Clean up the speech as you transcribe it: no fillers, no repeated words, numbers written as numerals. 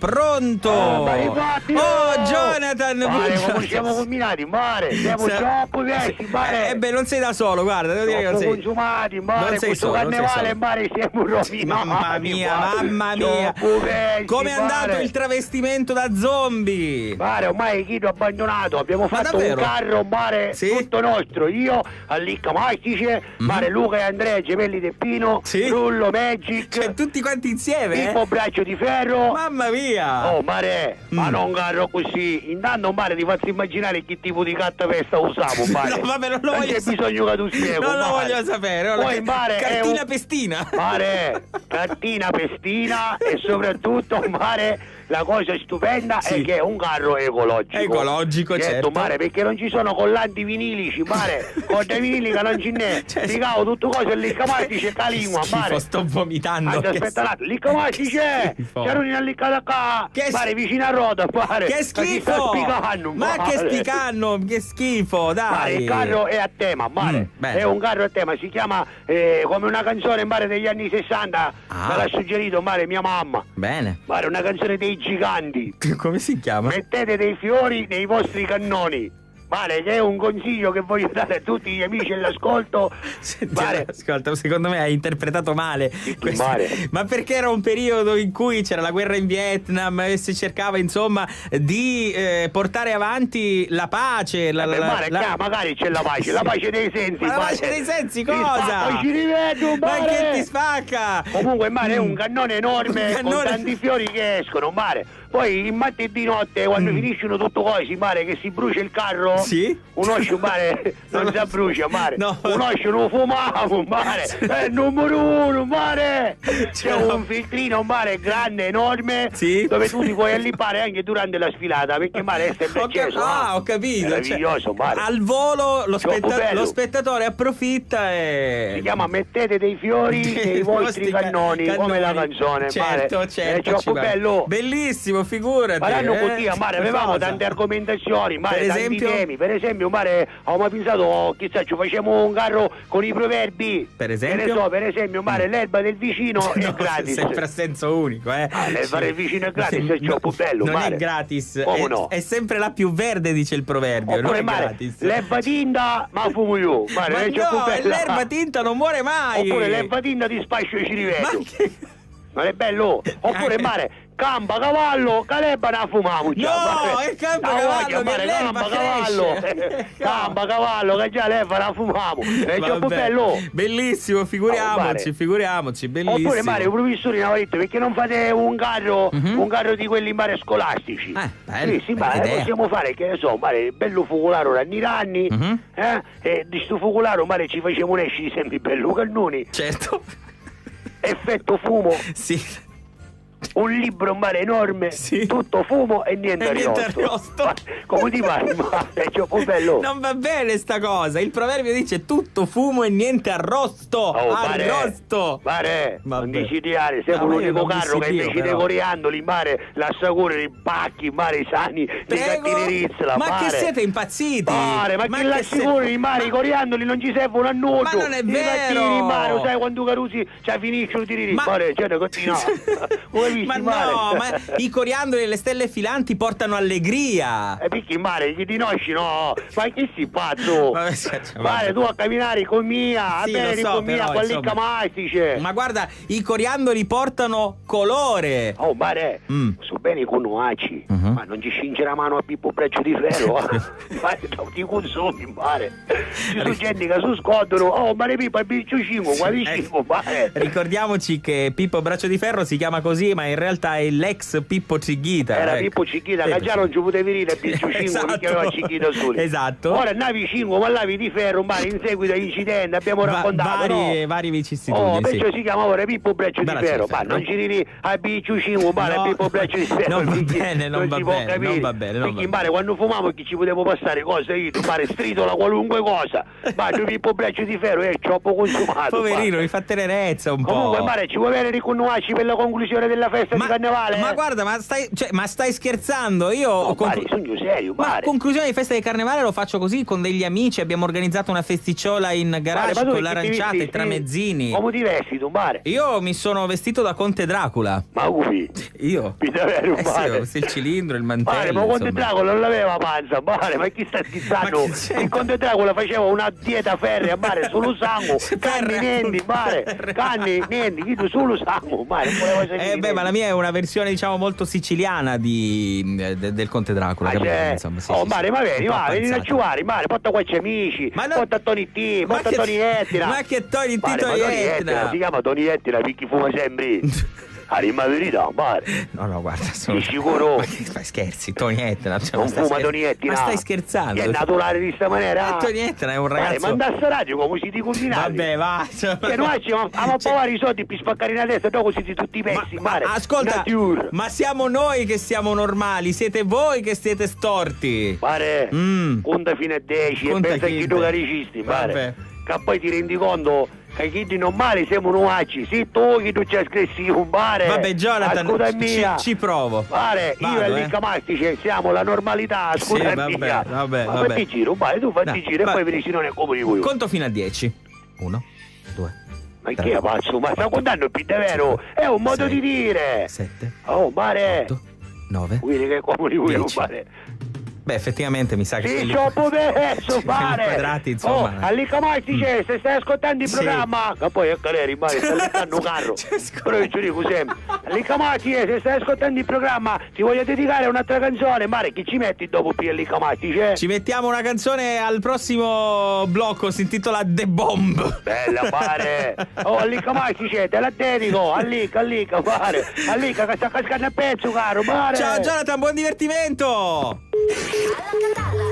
Pronto? Jonathan! Mare, come siamo combinati, mare? Siamo troppo vecchi, mare! beh, non sei da solo, guarda, devo dire che non sei consumati, mare, non sei questo solo, carnevale, mare, siamo rovinati. Mamma mia! Vecchi, Come è andato il travestimento da zombie? Mare, ormai chi ti ha abbandonato? Abbiamo fatto un carro, mare, tutto nostro. Io, Allicca Mastice, mare, Luca e Andrea, gemelli del Pino, Rullo, Magic. Cioè, tutti quanti insieme? Pippo Braccio di Ferro. Mamma mia! Oh, mare, ma non carro così. Intanto, mare, ti faccio immaginare che tipo di cattapesta usavo, mare. No, vabbè, non lo voglio sapere. C'è bisogno che tu spiego. Non lo voglio sapere. Poi, mare, cartina pestina. Mare, cartina pestina e soprattutto, mare, la cosa stupenda è che è un carro ecologico. Ecologico, certo. Mare, perché non ci sono collanti vinilici, mare. Con dei vinili che non ce n'è. Ti cavo tutto cose lì camati c'è la lingua, mare. Sto vomitando. Aspetta un attimo, lì camati c'è. C'è una lì da qua. Mare, vicino a Roda, mare. Che schifo! Ma che spicanno, che schifo, dai. Mare, il carro è a tema, mare. È un carro a tema, si chiama come una canzone, mare, degli anni 60. Me l'ha suggerito, mare, mia mamma. Bene. Mare, una canzone dei giganti. Come si chiama? Mettete dei fiori nei vostri cannoni. Mare, che è un consiglio che voglio dare a tutti gli amici all'ascolto. Ascolta, secondo me hai interpretato male. Ma perché era un periodo in cui c'era la guerra in Vietnam e si cercava insomma di portare avanti la pace. Magari c'è la pace dei sensi. Ma la pace dei sensi cosa? Poi ci rivedo, ma che ti spacca? Comunque, mare, è un cannone enorme con tanti fiori che escono, mare. Poi il martedì di notte, quando finiscono tutto così, mare, che si brucia il carro. Sì? Un oscio, mare, non si brucia, mare. No. Un oscio non fumavo, mare. È il numero uno, mare. C'è un filtrino, mare, grande, enorme. Sì? Dove tu ti puoi allipare anche durante la sfilata, perché mare è sempre acceso. Ho capito. Meraviglioso, mare. Al volo lo spettatore approfitta e... Si chiama Mettete dei fiori nei vostri cannoni, come la canzone, certo, mare. Certo, è troppo bello. Bellissimo, figurati. Faranno così, mare, avevamo tante argomentazioni, mare, tanti temi. Per esempio, mare, avevamo pensato, chissà, ci facciamo un carro con i proverbi. Per esempio? Che ne so, per esempio, mare, l'erba del vicino è gratis. Sempre a senso unico, l'erba del vicino è gratis, è troppo bello, non mare. È gratis, come no? È sempre la più verde, dice il proverbio. Oppure, non è mare, gratis. L'erba tinta, ma fumo io. Mare, ma è troppo bella. L'erba tinta non muore mai. Oppure l'erba tinta ti spascio e ci rivedo. Ma che... Non è bello? Oppure, mare, campa, cavallo, calebba la fumiamo già. No, è campa, cavallo, che l'erba cresce. Campa, cavallo, che già l'erba la fumiamo. È troppo bello. Bellissimo, figuriamoci, bellissimo. Oppure, mare, un professore mi aveva detto, perché non fate un carro di quelli, mare, scolastici? Bello, sì, mare, possiamo fare, che ne so, mare, bello focolaro ranni, e di sto focolaro, mare, ci facciamo un esci di sempre bello cannoni. Certo. Effetto fumo. Sì. Un libro, mare, enorme, tutto fumo e niente arrosto. Come ti pare? È troppo bello. Non va bene sta cosa. Il proverbio dice tutto fumo e niente arrosto. Arrosto. Mare, non dicidiare, siamo l'unico carro che invece dei coriandoli, mare, lascia correre i pacchi, mare, i sani, di cattinerizzola. Ma che siete impazziti? Mare, ma che lasci correre, mare, i coriandoli non ci servono a nulla. Ma non è vero. Mare, sai quando carusi, finiscono di tirare. Mare, cioè, continua. Ma no, ma i coriandoli e le stelle filanti portano allegria. Perché, mare, gli dinosci, no? Ma che si pazzo? Mare, tu a camminare con mia, a bere con mia, con l'icca mastice. Ma guarda, i coriandoli portano colore. Oh, mare, su bene con nuaci, ma non ci scinge la mano a Pippo Braccio di Ferro. Mare, ti consumi, mare. Ci sono gente che su scottano. Oh, mare, Pippo, è bicciucimo, guarissimo, mare. Ricordiamoci che Pippo Braccio di Ferro si chiama così, ma in realtà è l'ex Pippo Cighita. Era Pippo Cighita, che già non ci potevi dire Pippo Cinque, perché aveva Cighita solo. Esatto. Ora navi 5, ma navi di ferro, mare, in seguito all'incidente abbiamo raccontato vari vicissitudini. Perciò si chiama ora Pippo Braccio di Ferro. Ma non ci dici a Piccio 5, mare, Pippo Braccio di Ferro. Non va bene. Perché mare, quando fumavo che ci potevo passare cose, io mare stritola qualunque cosa. Ma Pippo Braccio di Ferro è troppo consumato. Poverino, mi fa tenerezza un po'. Comunque, mare, ci vuoi avere riconnuaci per la conclusione della festa di carnevale? Ma guarda, ma stai scherzando? Io sogno serio, ma a conclusione di festa di carnevale lo faccio così con degli amici, abbiamo organizzato una festicciola in garage con l'aranciata, i tramezzini. Come ti vesti tu, mare? Io mi sono vestito da Conte Dracula. Ma qui? Io? Davvero, sì, il cilindro, il mantello. Ma Conte Dracula non l'aveva panza, ma chi sta schissando? Il Conte Dracula faceva una dieta ferrea, solo sangue, canni, niente, canni, niente, chi tu solo sangue, ma la mia è una versione, diciamo, molto siciliana del Conte Dracula. Insomma, ma vieni a giocare, porta qua amici, porta Tony T, porta Tony Ettina. Ma che Tony T, Tony Ettina? Si chiama Tony Ettina perché fuma sempre. La verità, No, guarda, sono sicuro. Ma che fai, scherzi? Tony Ettina non fuma Tony Ettina. Ma stai scherzando? È naturale di sta maniera. Tony Ettina è un ragazzo. Ma andasse a radio come si dicono in Vabbè, va. Che noi ci abbiamo provare i soldi per spaccare in testa, dopo siete tutti messi, ascolta, ma siamo noi che siamo normali, siete voi che siete storti. Conta fino a 10 e pensa che tu caricisti, che poi ti rendi conto che chi di normali siamo noi, sì, tu che tu ci hai scritto un bar. Vabbè, Jonathan, ci provo. Io e l'Incamastice siamo la normalità, scusa mia. Vabbè. Fatti giro, tu fatti giro e poi vedi se non è come voi. Conto fino a 10. 1, 2. Ma che è pazzo? Ma sta contando più davvero? È un modo di dire. 7. 8, 9. Quindi che come di mare. Beh, effettivamente mi sa che sì, c'ho potesso fare quadrati, insomma. All'Incamastice, se stai ascoltando il programma, ma poi è carriera, stai ascoltando un carro. Però io ci dico sempre, all'Incamastice, se stai ascoltando il programma, ti voglio dedicare un'altra canzone, chi ci metti dopo qui all'Incamastice? Ci mettiamo una canzone al prossimo blocco, si intitola The Bomb. Bella, all'Incamastice, te la dedico, all'Icca, all'Icca che sta cascando a pezzo, caro, Ciao Jonathan, buon divertimento! Alla Catalla.